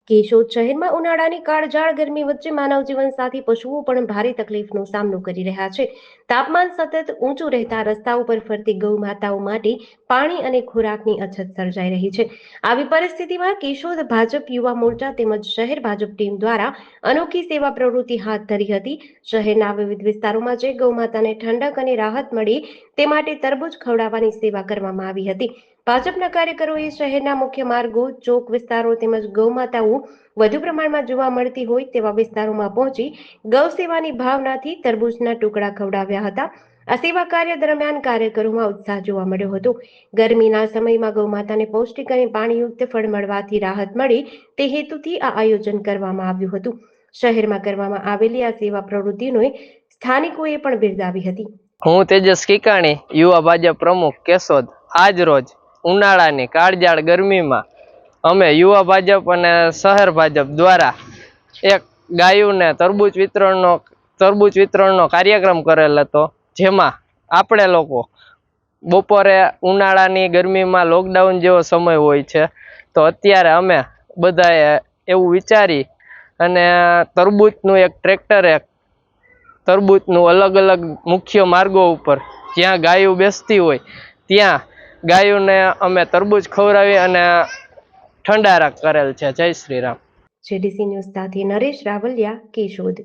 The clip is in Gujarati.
કેશોદ શહેરમાં ઉનાળાની કાળઝાળ ગરમી વચ્ચે માનવ જીવન સાથે પશુઓ પણ ભારે તકલીફનો સામનો કરી રહ્યા છે. તાપમાન સતત ઊંચું રહેતા રસ્તાઓ પર ફરતી ગૌ માતાઓ માટે પાણી અને ખોરાકની અછત સર્જાઈ રહી છે. આવી પરિસ્થિતિમાં કેશોદ ભાજપ યુવા મોરચા તેમજ શહેર ભાજપ ટીમ દ્વારા અનોખી સેવા પ્રવૃત્તિ હાથ ધરી હતી. શહેરના વિવિધ વિસ્તારોમાં જે ગૌ માતાને ઠંડક અને રાહત મળી તે માટે તરબૂચ ખવડાવવાની સેવા કરવામાં આવી હતી. ભાજપના કાર્યકરોએ શહેરના મુખ્ય માર્ગો, ચોક વિસ્તારો તેમજ ગૌમાતાઓ વધુ પ્રમાણમાં જોવા મળતી હોય તેવા વિસ્તારોમાં પહોંચી ગૌ સેવાની ભાવનાથી તરબૂચના ટુકડા ખવડાવ્યા હતા. આ સેવા કાર્ય દરમિયાન કાર્યકરોમાં ઉત્સાહ જોવા મળ્યો હતો. ગરમીના સમયમાં ગૌમાતાને પૌષ્ટિક અને પાણીયુક્ત ફળ મળવાથી રાહત મળે તે હેતુથી આ આયોજન કરવામાં આવ્યું હતું. શહેરમાં કરવામાં આવેલી આ સેવા પ્રવૃત્તિને સ્થાનિકોએ પણ બિરદાવી હતી. હું તેજસ કિકાણી, યુવા ભાજપ પ્રમુખ કેશોદ. આજ રોજ ઉનાળાની કાળઝાળ ગરમીમાં અમે યુવા ભાજપ અને શહેર ભાજપ દ્વારા એક ગાયોને તરબૂચ વિતરણનો કાર્યક્રમ કરેલ હતો, જેમાં આપણે લોકો બપોરે ઉનાળાની ગરમીમાં લોકડાઉન જેવો સમય હોય છે, તો અત્યારે અમે બધાએ એવું વિચારી અને તરબૂચનું એક ટ્રેક્ટરે તરબૂચનું અલગ અલગ મુખ્ય માર્ગો ઉપર જ્યાં ગાયો બેસતી હોય ત્યાં ગાયોને અમે તરબૂચ ખવડાવી અને ઠંડારા કરેલ છે. જય શ્રી રામ. જેડીસી ન્યૂઝ સાથે નરેશ રાવલિયા, કેશોદ.